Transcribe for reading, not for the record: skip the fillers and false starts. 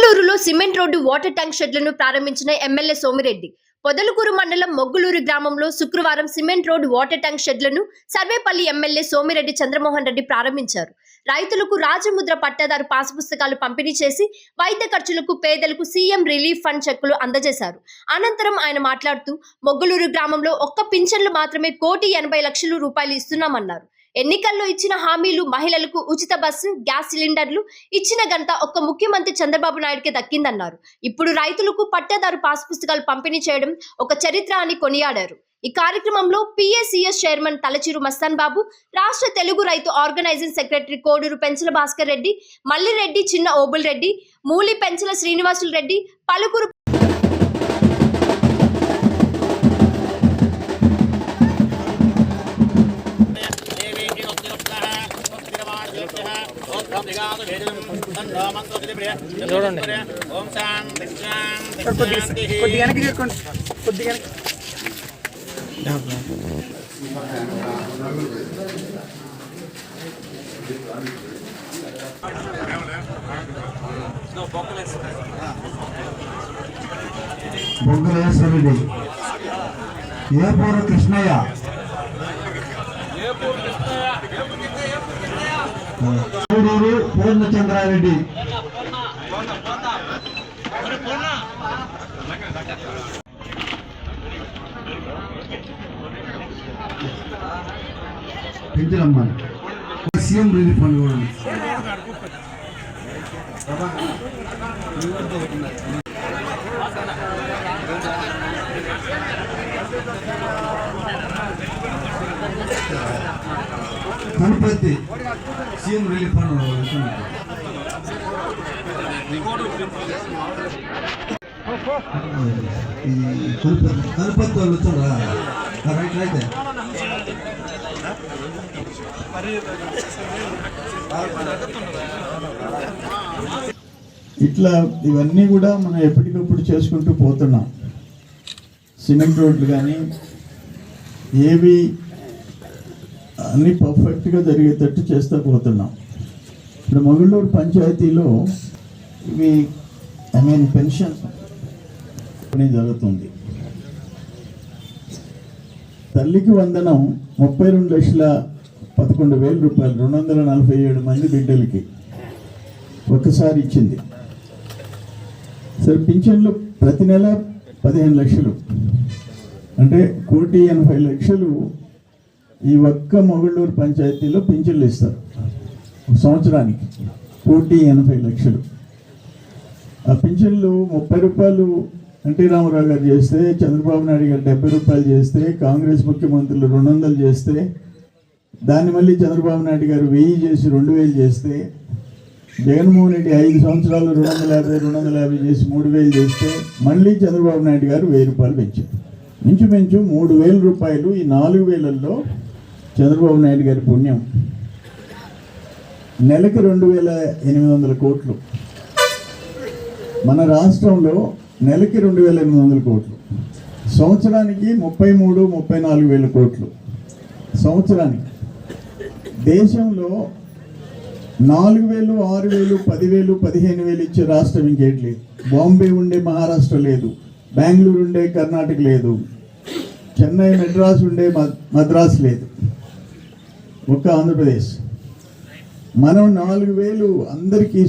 మొగ్గులూరులో cement road water tank షెడ్లను ప్రారంభించిన MLA Somireddy. Podalakuru మండలం మొగ్గులూరు గ్రామంలో శుక్రవారం సిమెంట్ రోడ్ వాటర్ ట్యాంక్ షెడ్లను సర్వేపల్లి ఎమ్మెల్యే సోమిరెడ్డి చంద్రమోహన్ రెడ్డి ప్రారంభించారు. రైతులకు రాజముద్ర పట్టాదారు పాస్ పుస్తకాలు పంపిణీ చేసి వైద్య ఖర్చులకు పేదలకు సీఎం రిలీఫ్ ఫండ్ చెక్కులు అందజేశారు. అనంతరం ఆయన మాట్లాడుతూ మొగ్గులూరు గ్రామంలో ఒక్క పింఛన్లు మాత్రమే 1,80,00,000 రూపాయలు ఇస్తున్నామన్నారు. ఎన్నికల్లో ఇచ్చిన హామీలు మహిళలకు ఉచిత బస్సు, గ్యాస్ సిలిండర్లు ఇచ్చిన ఘనత ఒక్క ముఖ్యమంత్రి చంద్రబాబు నాయుడుకే దక్కిందన్నారు. ఇప్పుడు రైతులకు పట్టాదారు పాస్ పుస్తకాలు పంపిణీ చేయడం ఒక చరిత్ర అని కొనియాడారు. ఈ కార్యక్రమంలో PACS చైర్మన్ తలచిరు మస్తాన్ బాబు, రాష్ట్ర తెలుగు రైతు ఆర్గనైజింగ్ సెక్రటరీ కోడూరు పెంచల భాస్కర్ రెడ్డి, మల్లిరెడ్డి, చిన్న ఓబుల్ రెడ్డి, మూలి పెంచల శ్రీనివాసులు రెడ్డి, పలువురు బొగ్గలేశ్వరుడి, Epuru Krishnaiah, Koduru Purnachandrareddy, Penchalamma, CM relief fund కూడా Kanuparthi CM relief fund Kanuparthi వాళ్ళు వచ్చారా? Right right. ఇట్లా ఇవన్నీ కూడా మనం ఎప్పటికప్పుడు చేసుకుంటూ పోతున్నాం. సిమెంట్ రోడ్లు కానీ ఏవి అన్నీ పర్ఫెక్ట్గా జరిగేటట్టు చేస్తూ పోతున్నాం. ఇప్పుడు మొగుళ్ళూరు పంచాయతీలో ఇవి పెన్షన్ జరుగుతుంది. తల్లికి వందనం 32,11,000 రూపాయలు 247 మంది బిడ్డలకి ఒకసారి ఇచ్చింది. సరే, పింఛన్లు ప్రతి నెల 15 లక్షలు అంటే 1,80,00,000 ఈ ఒక్క మొగుళ్ళూరు పంచాయతీలో పింఛన్లు ఇస్తారు. సంవత్సరానికి 1,80,00,000. ఆ పింఛన్లు 30 రూపాయలు ఎన్టీ రామారావు గారు చేస్తే, చంద్రబాబు నాయుడు గారు 70 రూపాయలు చేస్తే, కాంగ్రెస్ ముఖ్యమంత్రులు 200 చేస్తే, దాన్ని మళ్ళీ చంద్రబాబు నాయుడు గారు 1000 చేసి 2000 చేస్తే, జగన్మోహన్ రెడ్డి 5 సంవత్సరాలు 250 చేసి 3000 చేస్తే, మళ్ళీ చంద్రబాబు నాయుడు గారు 1000 రూపాయలు పెంచారు. ఇంచుమించు 3,000 రూపాయలు. ఈ 4,000లో చంద్రబాబు నాయుడు గారి పుణ్యం నెలకి 2,800 కోట్లు. మన రాష్ట్రంలో నెలకి 2,800 కోట్లు, సంవత్సరానికి 33-34,000 కోట్లు సంవత్సరానికి. దేశంలో 4,000, 6,000, 10,000, 15,000 ఇచ్చే రాష్ట్రం ఇంకేటి లేదు. బాంబే ఉండే మహారాష్ట్ర లేదు, బెంగళూరు ఉండే కర్ణాటక లేదు, చెన్నై మెడ్రాస్ ఉండే మద్రాస్ లేదు, ఒక్క ఆంధ్రప్రదేశ్. మనం 4,000 అందరికీ